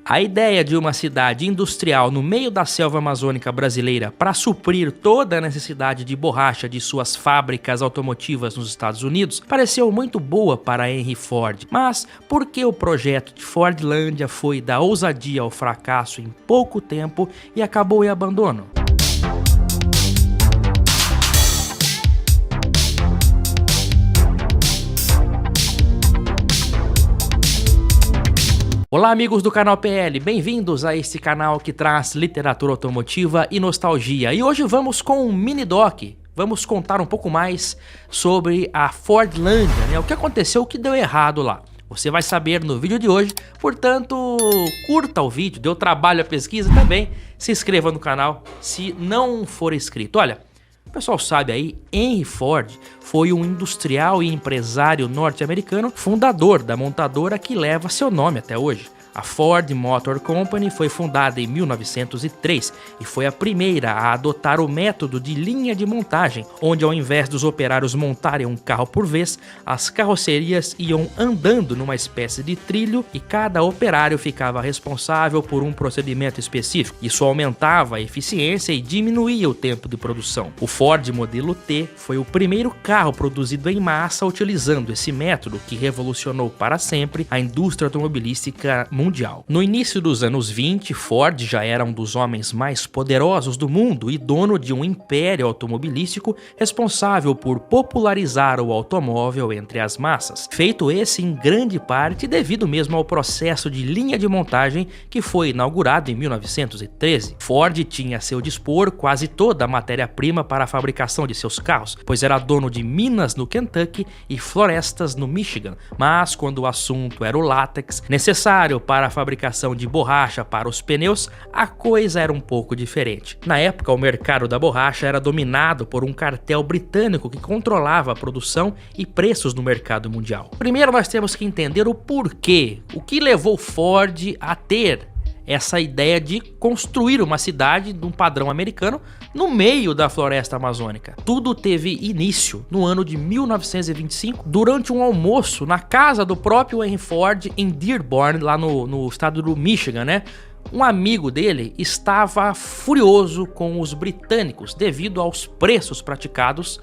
A ideia de uma cidade industrial no meio da selva amazônica brasileira para suprir toda a necessidade de borracha de suas fábricas automotivas nos Estados Unidos pareceu muito boa para Henry Ford, mas por que o projeto de Fordlândia foi da ousadia ao fracasso em pouco tempo e acabou em abandono? Olá amigos do canal PL, bem-vindos a este canal que traz literatura automotiva e nostalgia. E hoje vamos com um mini doc, vamos contar um pouco mais sobre a Fordlândia, né? O que aconteceu, o que deu errado lá. Você vai saber no vídeo de hoje, portanto curta o vídeo, deu trabalho a pesquisa também, se inscreva no canal se não for inscrito. Olha, o pessoal sabe aí, Henry Ford foi um industrial e empresário norte-americano, fundador da montadora que leva seu nome até hoje. A Ford Motor Company foi fundada em 1903 e foi a primeira a adotar o método de linha de montagem, onde ao invés dos operários montarem um carro por vez, as carrocerias iam andando numa espécie de trilho e cada operário ficava responsável por um procedimento específico. Isso aumentava a eficiência e diminuía o tempo de produção. O Ford modelo T foi o primeiro carro produzido em massa utilizando esse método que revolucionou para sempre a indústria automobilística mundial. No início dos anos 20, Ford já era um dos homens mais poderosos do mundo e dono de um império automobilístico responsável por popularizar o automóvel entre as massas. Feito esse em grande parte devido mesmo ao processo de linha de montagem que foi inaugurado em 1913. Ford tinha a seu dispor quase toda a matéria-prima para a fabricação de seus carros, pois era dono de minas no Kentucky e florestas no Michigan. Mas quando o assunto era o látex necessário para a fabricação de borracha para os pneus, a coisa era um pouco diferente. Na época, o mercado da borracha era dominado por um cartel britânico que controlava a produção e preços no mercado mundial. Primeiro nós temos que entender o porquê, o que levou Ford a ter essa ideia de construir uma cidade de um padrão americano no meio da floresta amazônica. Tudo teve início no ano de 1925, durante um almoço na casa do próprio Henry Ford em Dearborn, lá no estado do Michigan, né? Um amigo dele estava furioso com os britânicos devido aos preços praticados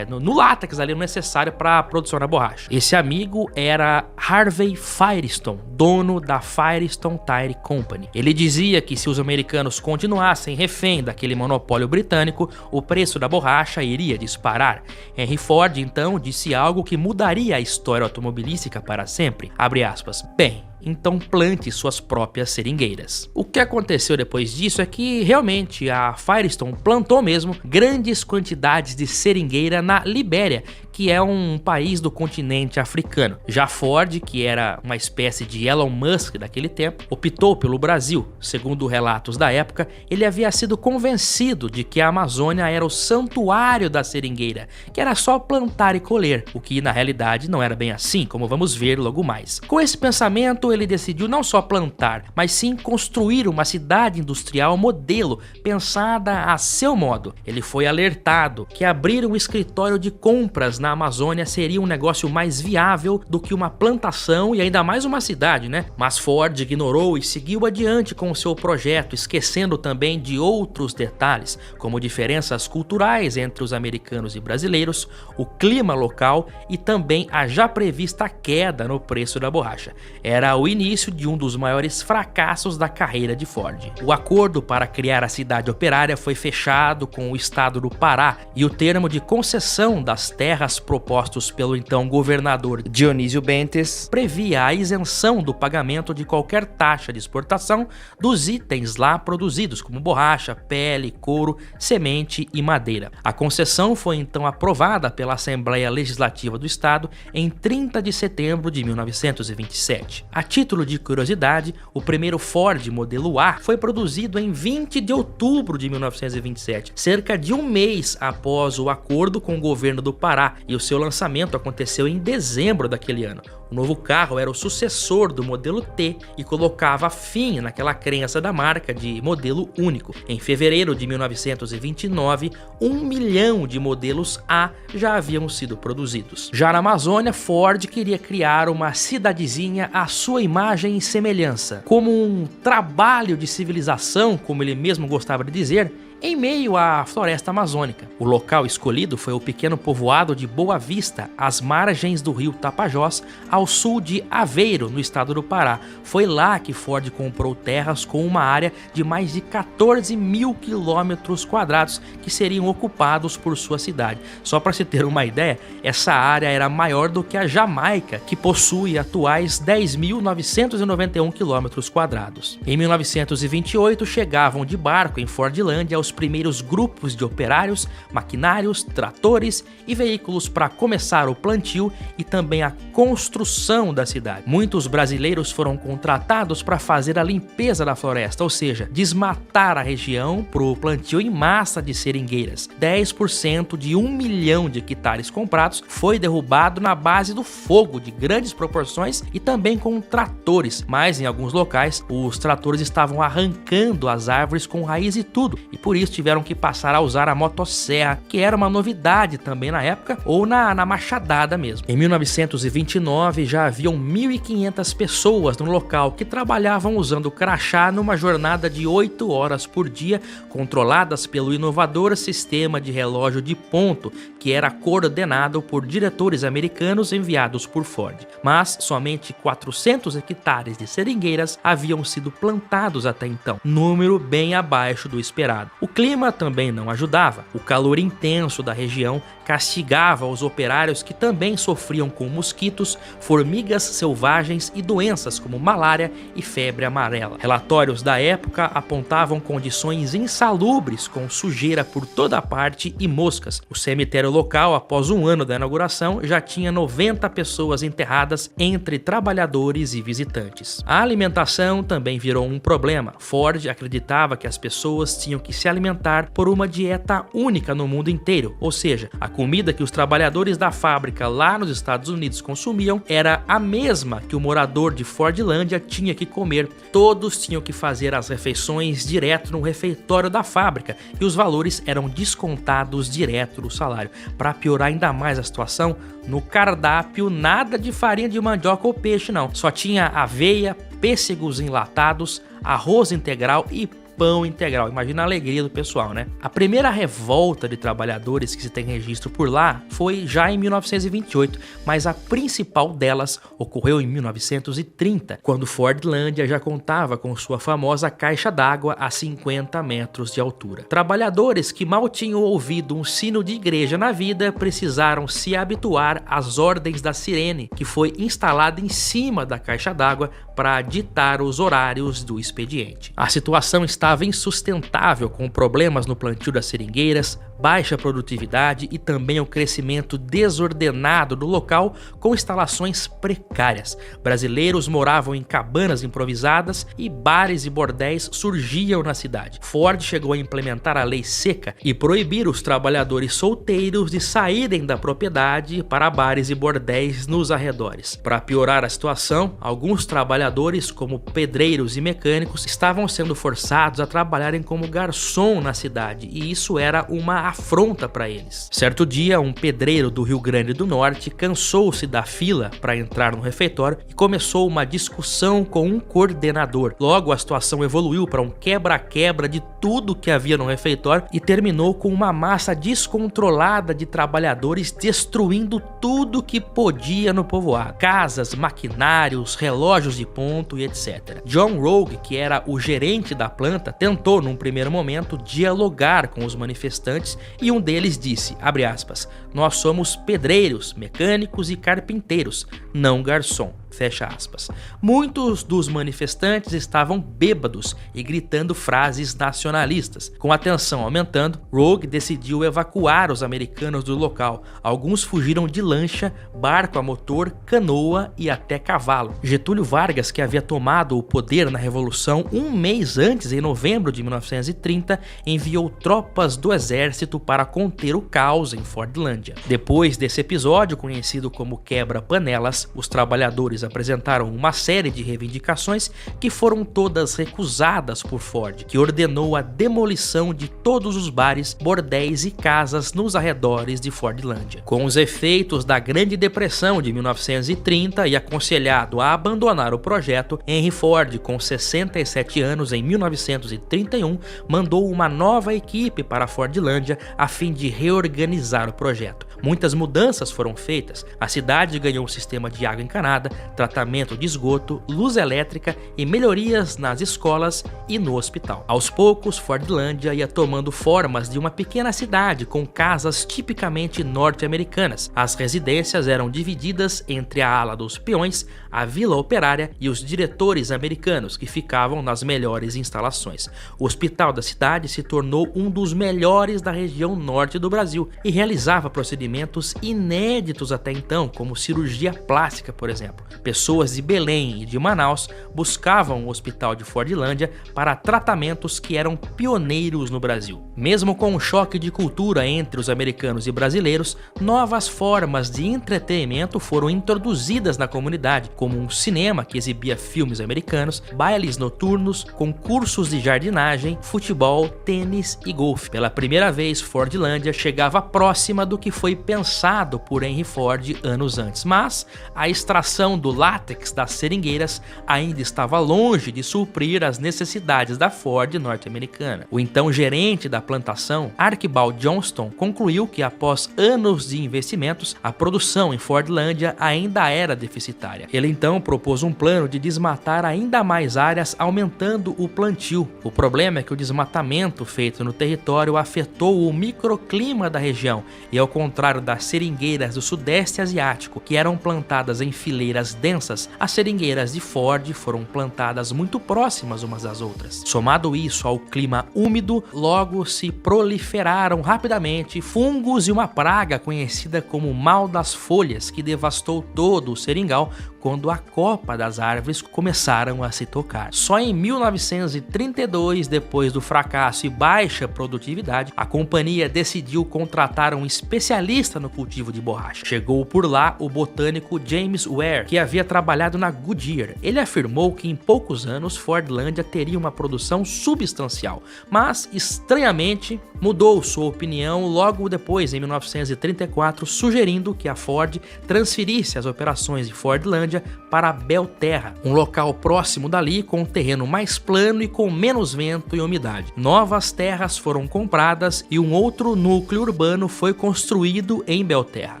no látex ali necessário para a produção da borracha. Esse amigo era Harvey Firestone, dono da Firestone Tire Company. Ele dizia que se os americanos continuassem refém daquele monopólio britânico, o preço da borracha iria disparar. Henry Ford então disse algo que mudaria a história automobilística para sempre. Abre aspas. Bem, então plante suas próprias seringueiras. O que aconteceu depois disso é que realmente a Firestone plantou mesmo grandes quantidades de seringueira na Libéria, que é um país do continente africano. Já Ford, que era uma espécie de Elon Musk daquele tempo, optou pelo Brasil. Segundo relatos da época, ele havia sido convencido de que a Amazônia era o santuário da seringueira, que era só plantar e colher, o que na realidade não era bem assim, como vamos ver logo mais. Com esse pensamento, ele decidiu não só plantar, mas sim construir uma cidade industrial modelo, pensada a seu modo. Ele foi alertado que abrir um escritório de compras na Amazônia seria um negócio mais viável do que uma plantação e ainda mais uma cidade, né? Mas Ford ignorou e seguiu adiante com o seu projeto, esquecendo também de outros detalhes, como diferenças culturais entre os americanos e brasileiros, o clima local e também a já prevista queda no preço da borracha. Era o início de um dos maiores fracassos da carreira de Ford. O acordo para criar a cidade operária foi fechado com o estado do Pará e o termo de concessão das terras propostos pelo então governador Dionísio Bentes previa a isenção do pagamento de qualquer taxa de exportação dos itens lá produzidos, como borracha, pele, couro, semente e madeira. A concessão foi então aprovada pela Assembleia Legislativa do Estado em 30 de setembro de 1927. A título de curiosidade, o primeiro Ford modelo A foi produzido em 20 de outubro de 1927, cerca de um mês após o acordo com o governo do Pará, e o seu lançamento aconteceu em dezembro daquele ano. O novo carro era o sucessor do modelo T e colocava fim naquela crença da marca de modelo único. Em fevereiro de 1929, 1 milhão de modelos A já haviam sido produzidos. Já na Amazônia, Ford queria criar uma cidadezinha à sua imagem e semelhança, como um trabalho de civilização, como ele mesmo gostava de dizer, em meio à floresta amazônica. O local escolhido foi o pequeno povoado de Boa Vista, às margens do rio Tapajós, ao sul de Aveiro, no estado do Pará. Foi lá que Ford comprou terras com uma área de mais de 14 mil quilômetros quadrados que seriam ocupados por sua cidade. Só para se ter uma ideia, essa área era maior do que a Jamaica, que possui atuais 10.991 quilômetros quadrados. Em 1928, chegavam de barco em Fordlândia os primeiros grupos de operários, maquinários, tratores e veículos para começar o plantio e também a construção da cidade. Muitos brasileiros foram contratados para fazer a limpeza da floresta, ou seja, desmatar a região para o plantio em massa de seringueiras. 10% de 1 milhão de hectares comprados foi derrubado na base do fogo de grandes proporções e também com tratores, mas em alguns locais os tratores estavam arrancando as árvores com raiz e tudo, e por isso tiveram que passar a usar a motosserra, que era uma novidade também na época, ou na machadada mesmo. Em 1929 já haviam 1.500 pessoas no local que trabalhavam usando crachá numa jornada de 8 horas por dia, controladas pelo inovador sistema de relógio de ponto, que era coordenado por diretores americanos enviados por Ford. Mas somente 400 hectares de seringueiras haviam sido plantados até então, número bem abaixo do esperado. O clima também não ajudava. O calor intenso da região castigava os operários, que também sofriam com mosquitos, formigas selvagens e doenças como malária e febre amarela. Relatórios da época apontavam condições insalubres, com sujeira por toda parte e moscas. O cemitério local, após um ano da inauguração, já tinha 90 pessoas enterradas entre trabalhadores e visitantes. A alimentação também virou um problema. Ford acreditava que as pessoas tinham que se alimentar por uma dieta única no mundo inteiro, ou seja, a comida que os trabalhadores da fábrica lá nos Estados Unidos consumiam era a mesma que o morador de Fordlândia tinha que comer. Todos tinham que fazer as refeições direto no refeitório da fábrica e os valores eram descontados direto do salário. Para piorar ainda mais a situação, no cardápio nada de farinha de mandioca ou peixe não, só tinha aveia, pêssegos enlatados, arroz integral e pão integral. Imagina a alegria do pessoal, né? A primeira revolta de trabalhadores que se tem registro por lá foi já em 1928, mas a principal delas ocorreu em 1930, quando Fordlândia já contava com sua famosa caixa d'água a 50 metros de altura. Trabalhadores que mal tinham ouvido um sino de igreja na vida precisaram se habituar às ordens da sirene, que foi instalada em cima da caixa d'água para ditar os horários do expediente. A situação estava insustentável, com problemas no plantio das seringueiras, baixa produtividade e também o crescimento desordenado do local, com instalações precárias. Brasileiros moravam em cabanas improvisadas e bares e bordéis surgiam na cidade. Ford chegou a implementar a lei seca e proibir os trabalhadores solteiros de saírem da propriedade para bares e bordéis nos arredores. Para piorar a situação, alguns trabalhadores, como pedreiros e mecânicos, estavam sendo forçados a trabalharem como garçom na cidade, e isso era uma afronta para eles. Certo dia, um pedreiro do Rio Grande do Norte cansou-se da fila para entrar no refeitório e começou uma discussão com um coordenador. Logo, a situação evoluiu para um quebra-quebra de tudo que havia no refeitório e terminou com uma massa descontrolada de trabalhadores destruindo tudo que podia no povoado: casas, maquinários, relógios de ponto e etc. John Rogue, que era o gerente da planta, tentou num primeiro momento dialogar com os manifestantes e um deles disse, abre aspas, "Nós somos pedreiros, mecânicos e carpinteiros, não garçom." Fecha aspas. Muitos dos manifestantes estavam bêbados e gritando frases nacionalistas. Com a tensão aumentando, Rogue decidiu evacuar os americanos do local. Alguns fugiram de lancha, barco a motor, canoa e até cavalo. Getúlio Vargas, que havia tomado o poder na Revolução um mês antes, em novembro de 1930, enviou tropas do exército para conter o caos em Fordlândia. Depois desse episódio, conhecido como Quebra-Panelas, os trabalhadores apresentaram uma série de reivindicações que foram todas recusadas por Ford, que ordenou a demolição de todos os bares, bordéis e casas nos arredores de Fordlândia. Com os efeitos da Grande Depressão de 1930 e aconselhado a abandonar o projeto, Henry Ford, com 67 anos em 1931, mandou uma nova equipe para Fordlândia a fim de reorganizar o projeto. Muitas mudanças foram feitas. A cidade ganhou um sistema de água encanada, tratamento de esgoto, luz elétrica e melhorias nas escolas e no hospital. Aos poucos, Fordlândia ia tomando formas de uma pequena cidade com casas tipicamente norte-americanas. As residências eram divididas entre a ala dos peões, a vila operária e os diretores americanos, que ficavam nas melhores instalações. O hospital da cidade se tornou um dos melhores da região norte do Brasil e realizava procedimentos inéditos até então, como cirurgia plástica, por exemplo. Pessoas de Belém e de Manaus buscavam o hospital de Fordlândia para tratamentos que eram pioneiros no Brasil. Mesmo com um choque de cultura entre os americanos e brasileiros, novas formas de entretenimento foram introduzidas na comunidade, como um cinema que exibia filmes americanos, bailes noturnos, concursos de jardinagem, futebol, tênis e golfe. Pela primeira vez, Fordlândia chegava próxima do que foi pensado por Henry Ford anos antes, mas a extração do látex das seringueiras ainda estava longe de suprir as necessidades da Ford norte-americana. O então gerente da plantação, Archibald Johnston, concluiu que após anos de investimentos, a produção em Fordlândia ainda era deficitária. Ele então propôs um plano de desmatar ainda mais áreas, aumentando o plantio. O problema é que o desmatamento feito no território afetou o microclima da região e, ao contrário das seringueiras do Sudeste Asiático, que eram plantadas em fileiras densas, as seringueiras de Ford foram plantadas muito próximas umas das outras. Somado isso ao clima úmido, logo se proliferaram rapidamente fungos e uma praga conhecida como mal das folhas, que devastou todo o seringal quando a copa das árvores começaram a se tocar. Só em 1932, depois do fracasso e baixa produtividade, a companhia decidiu contratar um especialista no cultivo de borracha. Chegou por lá o botânico James Ware, que havia trabalhado na Goodyear. Ele afirmou que em poucos anos Fordlândia teria uma produção substancial, mas estranhamente mudou sua opinião logo depois, em 1934, sugerindo que a Ford transferisse as operações de Fordlândia para Belterra, um local próximo dali com um terreno mais plano e com menos vento e umidade. Novas terras foram compradas e um outro núcleo urbano foi construído em Belterra,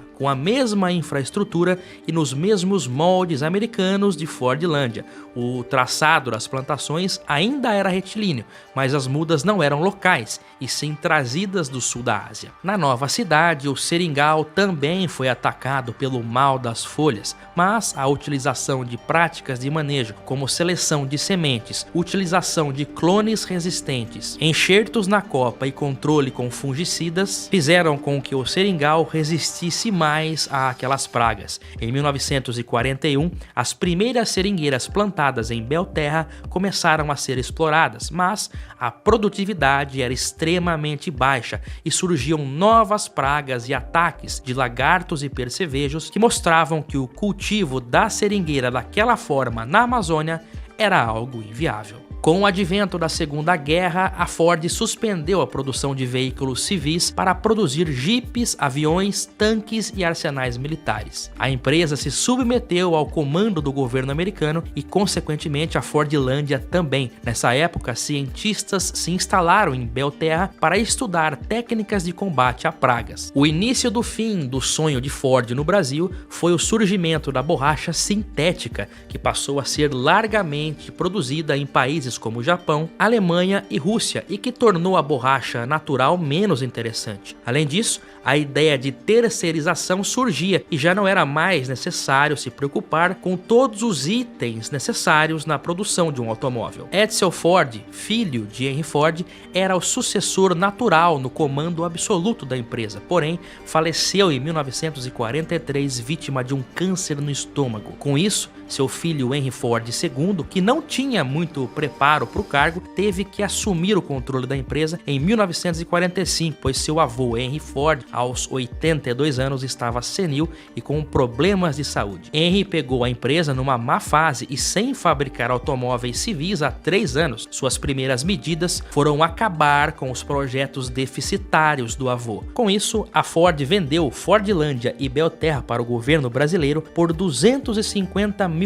com a mesma infraestrutura e nos mesmos moldes americanos de Fordlândia. O traçado das plantações ainda era retilíneo, mas as mudas não eram locais, e sim trazidas do sul da Ásia. Na nova cidade, o seringal também foi atacado pelo mal das folhas, mas a utilização de práticas de manejo, como seleção de sementes, utilização de clones resistentes, enxertos na copa e controle com fungicidas, fizeram com que o seringal resistisse mais àquelas pragas. Em 1941, as primeiras seringueiras plantadas em Belterra começaram a ser exploradas, mas a produtividade era extremamente baixa e surgiam novas pragas e ataques de lagartos e percevejos que mostravam que o cultivo da seringueira daquela forma na Amazônia era algo inviável. Com o advento da Segunda Guerra, a Ford suspendeu a produção de veículos civis para produzir jipes, aviões, tanques e arsenais militares. A empresa se submeteu ao comando do governo americano e, consequentemente, a Fordlândia também. Nessa época, cientistas se instalaram em Belterra para estudar técnicas de combate a pragas. O início do fim do sonho de Ford no Brasil foi o surgimento da borracha sintética, que passou a ser largamente produzida em países países como Japão, Alemanha e Rússia e que tornou a borracha natural menos interessante. Além disso, a ideia de terceirização surgia e já não era mais necessário se preocupar com todos os itens necessários na produção de um automóvel. Edsel Ford, filho de Henry Ford, era o sucessor natural no comando absoluto da empresa, porém faleceu em 1943 vítima de um câncer no estômago. Com isso, seu filho Henry Ford II, que não tinha muito preparo para o cargo, teve que assumir o controle da empresa em 1945, pois seu avô Henry Ford, aos 82 anos, estava senil e com problemas de saúde. Henry pegou a empresa numa má fase e sem fabricar automóveis civis há 3 anos. Suas primeiras medidas foram acabar com os projetos deficitários do avô. Com isso, a Ford vendeu Fordlândia e Belterra para o governo brasileiro por $250 mil.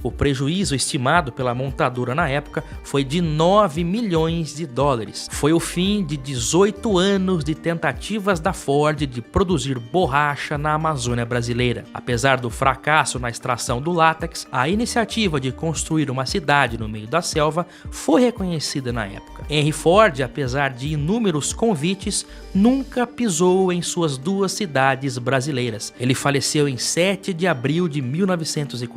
O prejuízo estimado pela montadora na época foi de $9 milhões. Foi o fim de 18 anos de tentativas da Ford de produzir borracha na Amazônia brasileira. Apesar do fracasso na extração do látex, a iniciativa de construir uma cidade no meio da selva foi reconhecida na época. Henry Ford, apesar de inúmeros convites, nunca pisou em suas 2 cidades brasileiras. Ele faleceu em 7 de abril de 1947,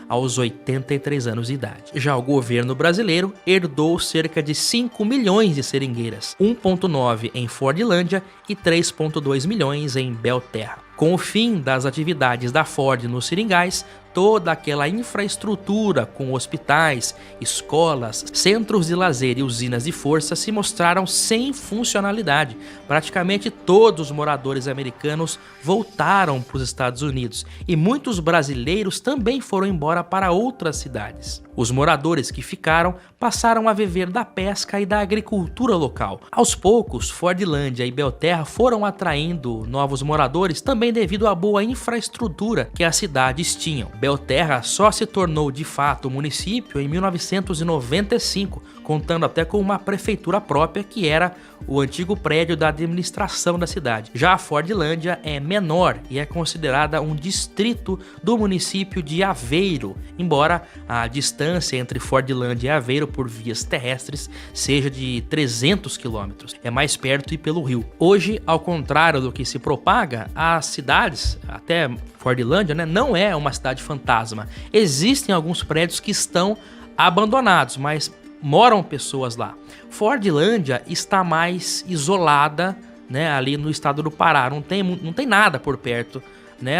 aos 83 anos de idade. Já o governo brasileiro herdou cerca de 5 milhões de seringueiras, 1,9 em Fordlândia e 3,2 milhões em Belterra. Com o fim das atividades da Ford nos seringais, toda aquela infraestrutura com hospitais, escolas, centros de lazer e usinas de força se mostraram sem funcionalidade. Praticamente todos os moradores americanos voltaram para os Estados Unidos e muitos brasileiros também foram embora para outras cidades. Os moradores que ficaram passaram a viver da pesca e da agricultura local. Aos poucos, Fordlândia e Belterra foram atraindo novos moradores também devido à boa infraestrutura que as cidades tinham. Belterra só se tornou de fato município em 1995, contando até com uma prefeitura própria que era o antigo prédio da administração da cidade. Já a Fordlândia é menor e é considerada um distrito do município de Aveiro, embora a distância entre Fordlândia e Aveiro por vias terrestres seja de 300 quilômetros. É mais perto e pelo rio. Hoje, ao contrário do que se propaga, as cidades, até Fordlândia, não é uma cidade fantasma. Existem alguns prédios que estão abandonados, mas moram pessoas lá. Fordlândia está mais isolada, ali no estado do Pará. Não tem nada por perto,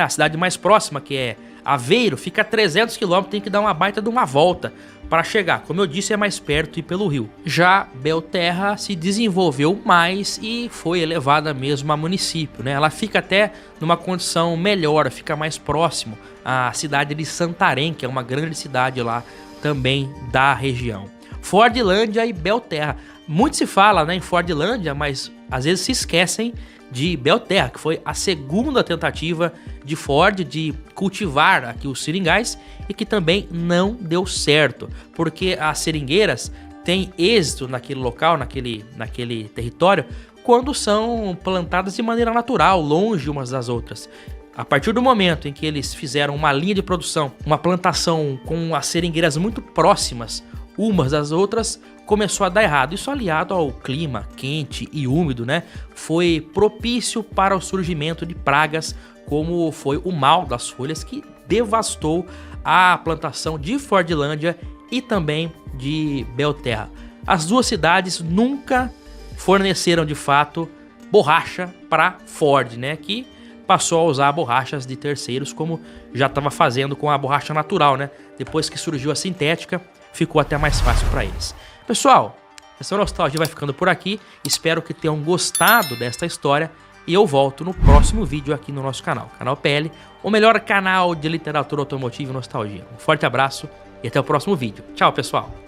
A cidade mais próxima, que é Aveiro, fica a 300 km, tem que dar uma baita de uma volta para chegar. Como eu disse, é mais perto e pelo rio. Já Belterra se desenvolveu mais e foi elevada mesmo a município, Ela fica até numa condição melhor, fica mais próximo à cidade de Santarém, que é uma grande cidade lá também da região. Fordlândia e Belterra. Muito se fala, em Fordlândia, mas às vezes se esquecem de Belterra, que foi a segunda tentativa de Ford de cultivar aqui os seringais e que também não deu certo, porque as seringueiras têm êxito naquele local, naquele território, quando são plantadas de maneira natural, longe umas das outras. A partir do momento em que eles fizeram uma linha de produção, uma plantação com as seringueiras muito próximas umas das outras, começou a dar errado. Isso, aliado ao clima quente e úmido, foi propício para o surgimento de pragas, como foi o mal das folhas, que devastou a plantação de Fordlândia e também de Belterra. As 2 cidades nunca forneceram de fato borracha para Ford, que passou a usar borrachas de terceiros, como já estava fazendo com a borracha natural, Depois que surgiu a sintética, ficou até mais fácil para eles. Pessoal, essa nostalgia vai ficando por aqui. Espero que tenham gostado desta história e eu volto no próximo vídeo aqui no nosso canal, Canal PL, o melhor canal de literatura automotiva e nostalgia. Um forte abraço e até o próximo vídeo. Tchau, pessoal!